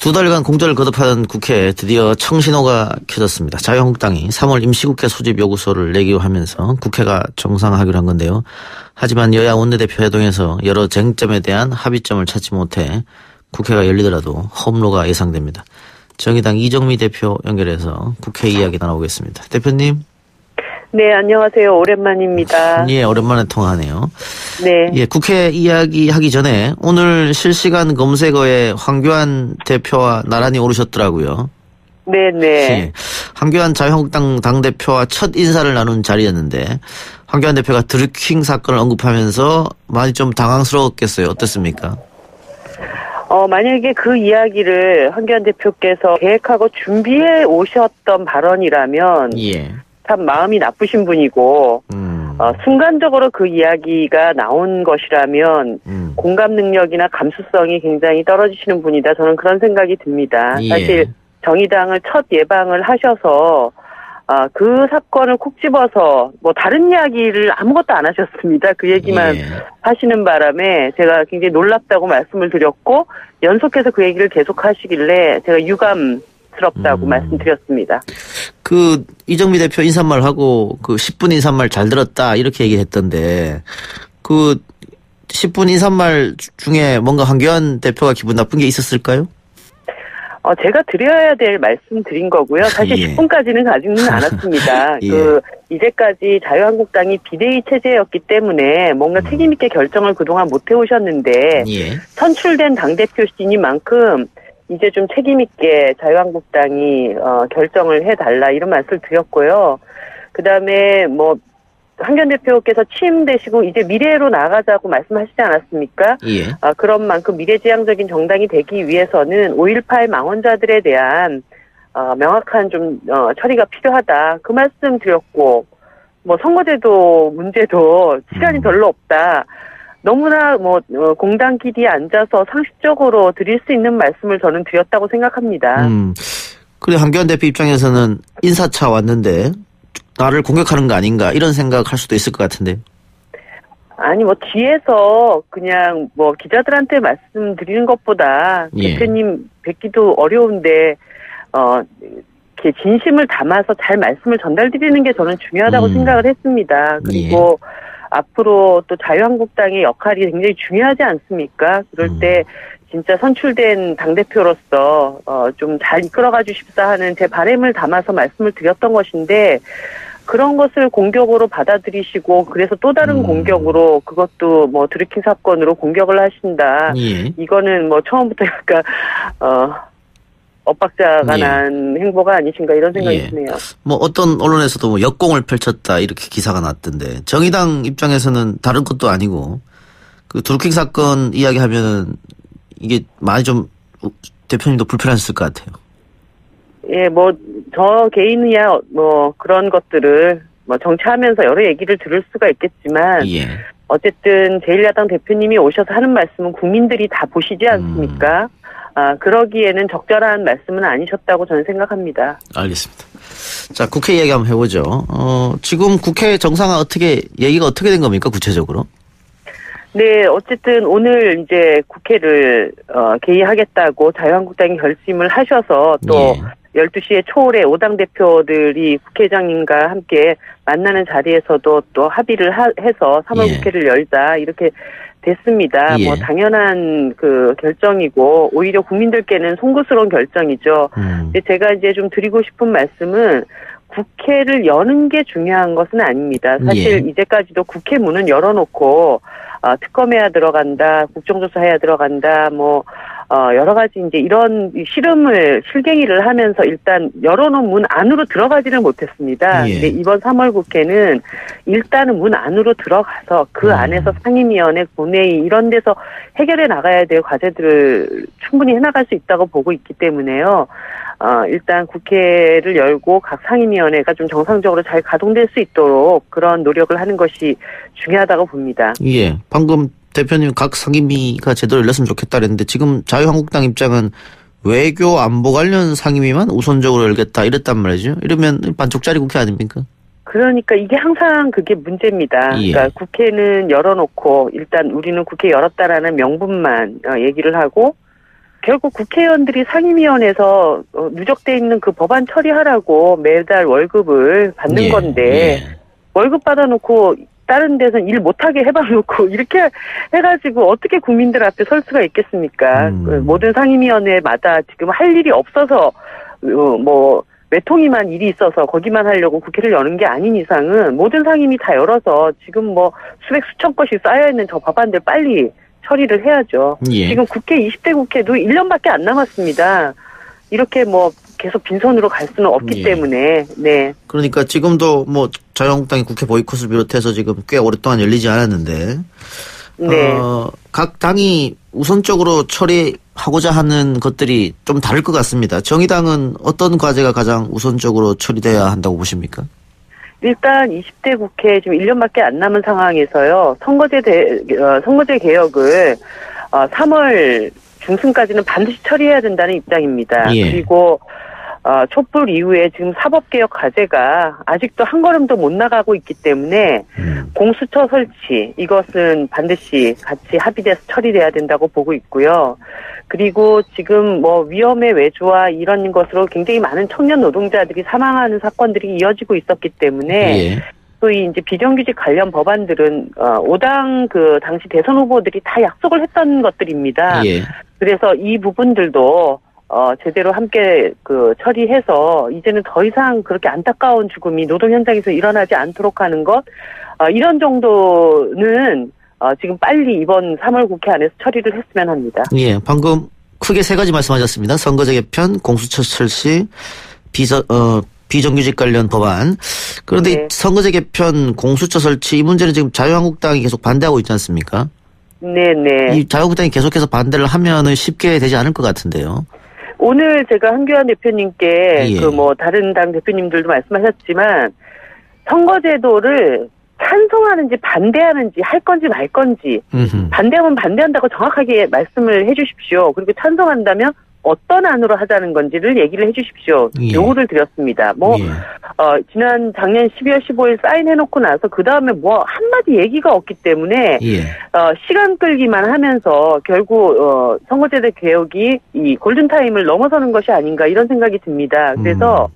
두 달간 공전을 거듭하던 국회에 드디어 청신호가 켜졌습니다. 자유한국당이 3월 임시국회 소집 요구서를 내기로 하면서 국회가 정상화하기로 한 건데요. 하지만 여야 원내대표 회동에서 여러 쟁점에 대한 합의점을 찾지 못해 국회가 열리더라도 험로가 예상됩니다. 정의당 이정미 대표 연결해서 국회 이야기 나눠보겠습니다. 대표님. 네, 안녕하세요. 오랜만입니다. 예, 오랜만에 통화하네요. 네. 예, 국회 이야기 하기 전에 오늘 실시간 검색어에 황교안 대표와 나란히 오르셨더라고요. 네네. 예, 황교안 자유한국당 당대표와 첫 인사를 나눈 자리였는데 황교안 대표가 드루킹 사건을 언급하면서 많이 좀 당황스러웠겠어요. 어땠습니까? 만약에 그 이야기를 황교안 대표께서 계획하고 준비해 오셨던 발언이라면 예. 참 마음이 나쁘신 분이고 순간적으로 그 이야기가 나온 것이라면 공감 능력이나 감수성이 굉장히 떨어지시는 분이다. 저는 그런 생각이 듭니다. 예. 사실 정의당을 첫 예방을 하셔서 그 사건을 콕 집어서 뭐 다른 이야기를 아무것도 안 하셨습니다. 그 얘기만 예. 하시는 바람에 제가 굉장히 놀랍다고 말씀을 드렸고 연속해서 그 얘기를 계속 하시길래 제가 유감스럽다고 말씀드렸습니다. 그 이정미 대표 인사말하고 그 10분 인사말 잘 들었다 이렇게 얘기했던데 그 10분 인사말 중에 뭔가 황교안 대표가 기분 나쁜 게 있었을까요? 제가 드려야 될 말씀 드린 거고요. 사실 예. 10분까지는 가지는 않았습니다. 예. 이제까지 자유한국당이 비대위 체제였기 때문에 뭔가 책임 있게 결정을 그동안 못 해오셨는데 예. 선출된 당대표시니만큼 이제 좀 책임 있게 자유한국당이 결정을 해달라 이런 말씀을 드렸고요. 그다음에 뭐 황교안 대표께서 취임되시고 이제 미래로 나아가자고 말씀하시지 않았습니까? 예. 그런 만큼 미래지향적인 정당이 되기 위해서는 5.18 망원자들에 대한 명확한 좀 처리가 필요하다. 그 말씀 드렸고 뭐 선거제도 문제도 시간이 별로 없다. 너무나 공당끼리 앉아서 상식적으로 드릴 수 있는 말씀을 저는 드렸다고 생각합니다. 그래 황교안 대표 입장에서는 인사차 왔는데 나를 공격하는 거 아닌가 이런 생각할 수도 있을 것 같은데. 아니 뒤에서 그냥 기자들한테 말씀드리는 것보다 예. 대표님 뵙기도 어려운데 이렇게 진심을 담아서 잘 말씀을 전달드리는 게 저는 중요하다고 생각을 했습니다. 그리고 앞으로 또 자유한국당의 역할이 굉장히 중요하지 않습니까? 그럴 때 진짜 선출된 당대표로서 좀 잘 이끌어가 주십사 하는 제 바람을 담아서 말씀을 드렸던 것인데 그런 것을 공격으로 받아들이시고 그래서 또 다른 공격으로 그것도 드루킹 사건으로 공격을 하신다. 예. 이거는 처음부터 약간 엇박자가 난 행보가 아니신가 이런 생각이 드네요. 어떤 언론에서도 역공을 펼쳤다 이렇게 기사가 났던데 정의당 입장에서는 다른 것도 아니고 그 드루킹 사건 이야기하면은 이게 많이 좀 대표님도 불편하셨을 것 같아요. 예, 저 개인이야 그런 것들을 정치하면서 여러 얘기를 들을 수가 있겠지만 예. 어쨌든 제1야당 대표님이 오셔서 하는 말씀은 국민들이 다 보시지 않습니까? 그러기에는 적절한 말씀은 아니셨다고 저는 생각합니다. 알겠습니다. 자, 국회 이야기 한번 해보죠. 지금 국회 정상화 얘기가 어떻게 된 겁니까, 구체적으로? 네, 어쨌든 오늘 이제 국회를 개의하겠다고 자유한국당이 결심을 하셔서 또 12시에 초월에 5당 대표들이 국회의장님과 함께 만나는 자리에서도 또 합의를 해서 3월 국회를 열자 이렇게 됐습니다. 당연한 그 결정이고 오히려 국민들께는 송구스러운 결정이죠. 근데 제가 이제 좀 드리고 싶은 말씀은 국회를 여는 게 중요한 것은 아닙니다. 사실 이제까지도 국회 문은 열어놓고 특검해야 들어간다, 국정조사해야 들어간다, 여러 가지 이제 이런 실갱이를 하면서 일단 열어놓은 문 안으로 들어가지는 못했습니다. 근데 이번 3월 국회는 일단은 문 안으로 들어가서 그 안에서 상임위원회, 본회의 이런 데서 해결해 나가야 될 과제들을 충분히 해나갈 수 있다고 보고 있기 때문에요. 일단 국회를 열고 각 상임위원회가 좀 정상적으로 잘 가동될 수 있도록 그런 노력을 하는 것이 중요하다고 봅니다. 예. 방금 대표님 각 상임위가 제대로 열렸으면 좋겠다 그랬는데 지금 자유한국당 입장은 외교 안보 관련 상임위만 우선적으로 열겠다 이랬단 말이죠. 이러면 반쪽짜리 국회 아닙니까? 그러니까 이게 항상 그게 문제입니다. 그러니까 국회는 열어놓고 일단 우리는 국회 열었다라는 명분만 얘기를 하고 결국 국회의원들이 상임위원회에서 누적돼 있는 그 법안 처리하라고 매달 월급을 받는 예, 건데 예. 월급 받아놓고 다른 데서는 일 못하게 해봐놓고 이렇게 해가지고 어떻게 국민들 앞에 설 수가 있겠습니까? 모든 상임위원회마다 지금 할 일이 없어서 뭐 외통위만 일이 있어서 거기만 하려고 국회를 여는 게 아닌 이상은 모든 상임위 다 열어서 지금 뭐 수백 수천 건씩 쌓여있는 저 법안들 빨리 처리를 해야죠. 예. 지금 국회 20대 국회도 1년밖에 안 남았습니다. 이렇게 뭐 계속 빈손으로 갈 수는 없기 예. 때문에 네. 그러니까 지금도 뭐 자유한국당이 국회 보이콧을 비롯해서 지금 꽤 오랫동안 열리지 않았는데 네. 각 당이 우선적으로 처리하고자 하는 것들이 좀 다를 것 같습니다. 정의당은 어떤 과제가 가장 우선적으로 처리돼야 한다고 보십니까? 일단 20대 국회 지금 1년밖에 안 남은 상황에서요. 선거제 개혁을 3월 중순까지는 반드시 처리해야 된다는 입장입니다. 예. 그리고 촛불 이후에 지금 사법개혁 과제가 아직도 한 걸음도 못 나가고 있기 때문에 공수처 설치 이것은 반드시 같이 합의돼서 처리돼야 된다고 보고 있고요. 그리고 지금 뭐 위험의 외주와 이런 것으로 굉장히 많은 청년 노동자들이 사망하는 사건들이 이어지고 있었기 때문에 예. 소위 이제 비정규직 관련 법안들은 5당 그 당시 대선 후보들이 다 약속을 했던 것들입니다. 예. 그래서 이 부분들도 제대로 함께 그 처리해서 이제는 더 이상 그렇게 안타까운 죽음이 노동 현장에서 일어나지 않도록 하는 것 이런 정도는 지금 빨리 이번 3월 국회 안에서 처리를 했으면 합니다. 예. 방금 크게 세 가지 말씀하셨습니다. 선거제 개편, 공수처 설치, 비정규직 관련 법안. 그런데 네. 선거제 개편, 공수처 설치 이 문제는 지금 자유한국당이 계속 반대하고 있지 않습니까? 네네. 이 자유한국당이 계속해서 반대를 하면은 쉽게 되지 않을 것 같은데요. 오늘 제가 한교안 대표님께 예. 그 뭐 다른 당 대표님들도 말씀하셨지만 선거제도를 찬성하는지 반대하는지 할 건지 말 건지 반대하면 반대한다고 정확하게 말씀을 해 주십시오. 그리고 찬성한다면 어떤 안으로 하자는 건지를 얘기를 해 주십시오. 예. 요구를 드렸습니다. 뭐 예. 지난 작년 12월 15일 사인해놓고 나서 그 다음에 뭐 한마디 얘기가 없기 때문에 예. 시간 끌기만 하면서 결국 선거제도 개혁이 이 골든타임을 넘어서는 것이 아닌가 이런 생각이 듭니다. 그래서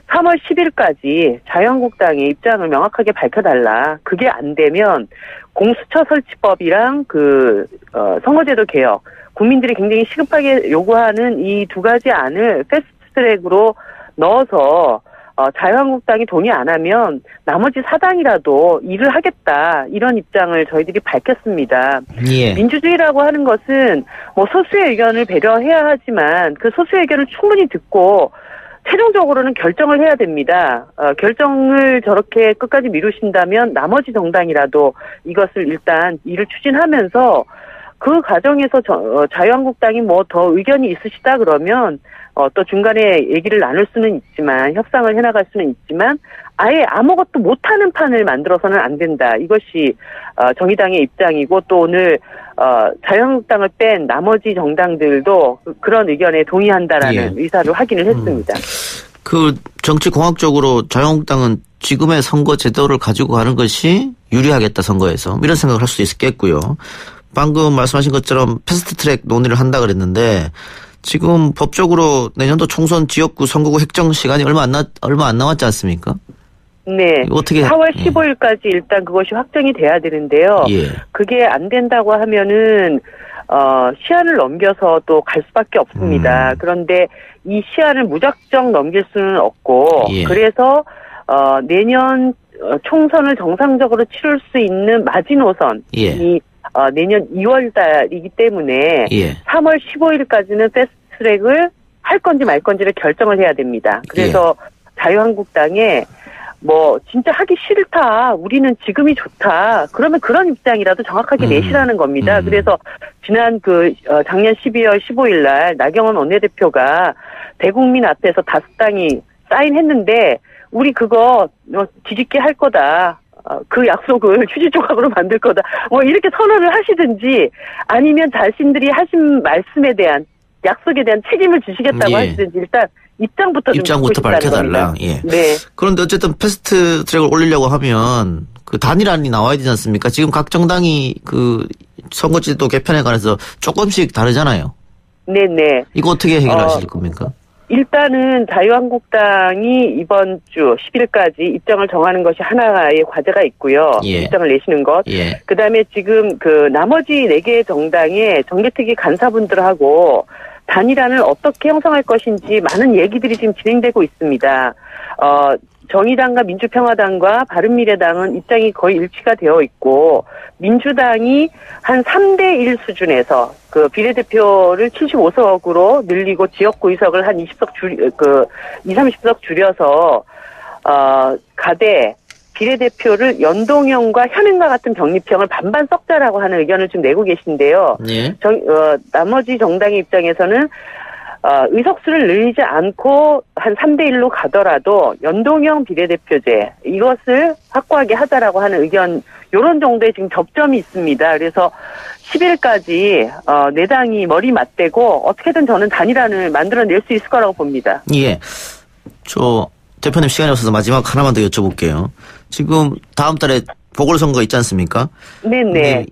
3월 10일까지 자유한국당의 입장을 명확하게 밝혀달라. 그게 안 되면 공수처 설치법이랑 선거제도 개혁 국민들이 굉장히 시급하게 요구하는 이 두 가지 안을 패스트트랙으로 넣어서 자유한국당이 동의 안 하면 나머지 사당이라도 일을 하겠다 이런 입장을 저희들이 밝혔습니다. 예. 민주주의라고 하는 것은 뭐 소수의 의견을 배려해야 하지만 그 소수의 의견을 충분히 듣고 최종적으로는 결정을 해야 됩니다. 결정을 저렇게 끝까지 미루신다면 나머지 정당이라도 이것을 일단 일을 추진하면서 그 과정에서 자유한국당이 뭐 더 의견이 있으시다 그러면 또 중간에 얘기를 나눌 수는 있지만 협상을 해나갈 수는 있지만 아예 아무것도 못하는 판을 만들어서는 안 된다. 이것이 정의당의 입장이고 또 오늘 자유한국당을 뺀 나머지 정당들도 그런 의견에 동의한다라는 예. 의사를 확인을 했습니다. 그 정치공학적으로 자유한국당은 지금의 선거 제도를 가지고 가는 것이 유리하겠다 선거에서 이런 생각을 할 수도 있겠고요. 방금 말씀하신 것처럼 패스트트랙 논의를 한다 그랬는데 지금 법적으로 내년도 총선 지역구 선거구 획정 시간이 얼마 안 남았지 않습니까? 네. 어떻게 4월 15일까지 일단 그것이 확정이 돼야 되는데요. 예. 그게 안 된다고 하면은 시한을 넘겨서 또 갈 수밖에 없습니다. 그런데 이 시한을 무작정 넘길 수는 없고 예. 그래서 내년 총선을 정상적으로 치를 수 있는 마지노선이 예. 내년 2월 달이기 때문에 예. 3월 15일까지는 패스트트랙을 할 건지 말 건지를 결정을 해야 됩니다. 그래서 자유한국당에 뭐 진짜 하기 싫다. 우리는 지금이 좋다. 그러면 그런 입장이라도 정확하게 내시라는 겁니다. 그래서 지난 작년 12월 15일 날 나경원 원내대표가 대국민 앞에서 5당이 사인했는데 우리 그거 뒤집게 할 거다. 그 약속을 휴지 조각으로 만들 거다. 뭐 이렇게 선언을 하시든지 아니면 자신들이 하신 말씀에 대한 약속에 대한 책임을 지시겠다고 예. 하시든지 일단 입장부터 밝혀달라. 예. 네. 그런데 어쨌든 패스트 트랙을 올리려고 하면 그 단일안이 나와야 되지 않습니까? 지금 각 정당이 그 선거제도 개편에 관해서 조금씩 다르잖아요. 네네. 이거 어떻게 해결하실 겁니까? 일단은 자유한국당이 이번 주 10일까지 입장을 정하는 것이 하나의 과제가 있고요. 예. 입장을 내시는 것. 예. 그다음에 지금 그 나머지 4개 정당의 정개특위 간사분들하고 단일안을 어떻게 형성할 것인지 많은 얘기들이 지금 진행되고 있습니다. 정의당과 민주평화당과 바른미래당은 입장이 거의 일치가 되어 있고, 민주당이 한 3대1 수준에서 그 비례대표를 75석으로 늘리고 지역구 의석을 한 20석 30석 줄여서, 가되, 비례대표를 연동형과 현행과 같은 병립형을 반반 썩자라고 하는 의견을 지금 내고 계신데요. 예. 나머지 정당의 입장에서는 의석수를 늘리지 않고 한 3대1로 가더라도 연동형 비례대표제 이것을 확고하게 하자라고 하는 의견 이런 정도의 지금 접점이 있습니다. 그래서 10일까지 네 당이 머리 맞대고 어떻게든 저는 단일안을 만들어낼 수 있을 거라고 봅니다. 예. 대표님 시간이 없어서 마지막 하나만 더 여쭤볼게요. 지금 다음 달에 보궐선거 있지 않습니까? 네네.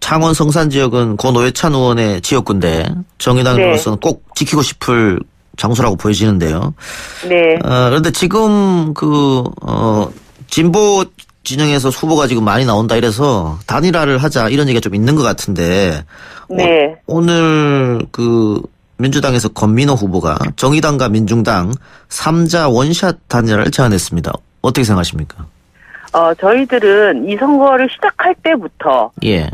창원 성산 지역은 고 노회찬 의원의 지역구인데 정의당으로서는 꼭 지키고 싶을 장소라고 보여지는데요. 네. 그런데 지금 진보 진영에서 후보가 지금 많이 나온다 이래서 단일화를 하자 이런 얘기가 좀 있는 것 같은데. 네. 오늘 민주당에서 권민호 후보가 정의당과 민중당 3자 원샷 단일화를 제안했습니다. 어떻게 생각하십니까? 저희들은 이 선거를 시작할 때부터, 예.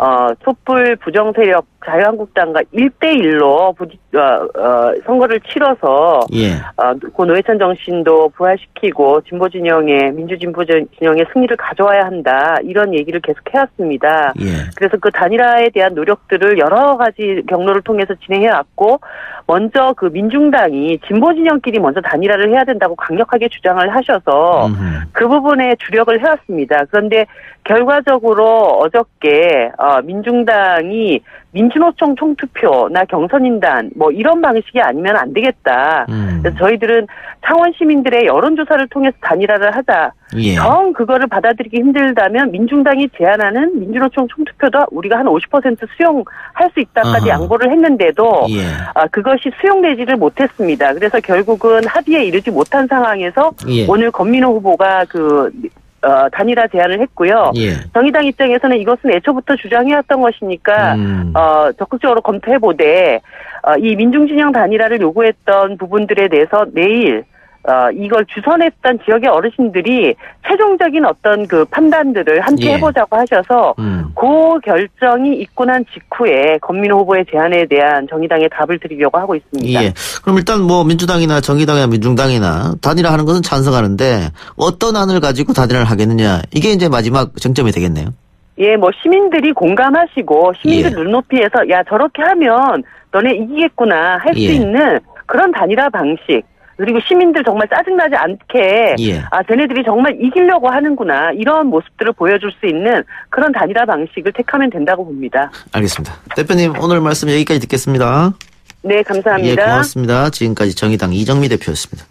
촛불 부정세력 자유한국당과 1대1로 선거를 치러서, 예. 고 노회찬 정신도 부활시키고, 민주진보 진영의 승리를 가져와야 한다, 이런 얘기를 계속 해왔습니다. 예. 그래서 그 단일화에 대한 노력들을 여러 가지 경로를 통해서 진행해왔고, 먼저 그 민중당이 진보 진영끼리 먼저 단일화를 해야 된다고 강력하게 주장을 하셔서 그 부분에 주력을 해왔습니다. 그런데 결과적으로 어저께 민중당이 민주노총 총투표나 경선인단 이런 방식이 아니면 안 되겠다. 그래서 저희들은 창원 시민들의 여론조사를 통해서 단일화를 하자. 예. 정 그거를 받아들이기 힘들다면 민중당이 제안하는 민주노총 총투표도 우리가 한 50% 수용할 수 있다까지 양보를 했는데도 예. 그것이 수용되지를 못했습니다. 그래서 결국은 합의에 이르지 못한 상황에서 예. 오늘 권민호 후보가 단일화 제안을 했고요. 예. 정의당 입장에서는 이것은 애초부터 주장해왔던 것이니까 적극적으로 검토해보되 이 민중진영 단일화를 요구했던 부분들에 대해서 내일 이걸 주선했던 지역의 어르신들이 최종적인 어떤 그 판단들을 함께 예. 해보자고 하셔서 그 결정이 있고 난 직후에 권민호 후보의 제안에 대한 정의당의 답을 드리려고 하고 있습니다. 예. 그럼 일단 민주당이나 정의당이나 민중당이나 단일화하는 것은 찬성하는데 어떤 안을 가지고 단일화를 하겠느냐 이게 이제 마지막 쟁점이 되겠네요. 예, 시민들이 공감하시고 시민들 예. 눈높이에서 야 저렇게 하면 너네 이기겠구나 할 수 예. 있는 그런 단일화 방식. 그리고 시민들 정말 짜증나지 않게 예. 쟤네들이 정말 이기려고 하는구나 이런 모습들을 보여줄 수 있는 그런 단일화 방식을 택하면 된다고 봅니다. 알겠습니다. 대표님 오늘 말씀 여기까지 듣겠습니다. 네, 감사합니다. 예, 고맙습니다. 지금까지 정의당 이정미 대표였습니다.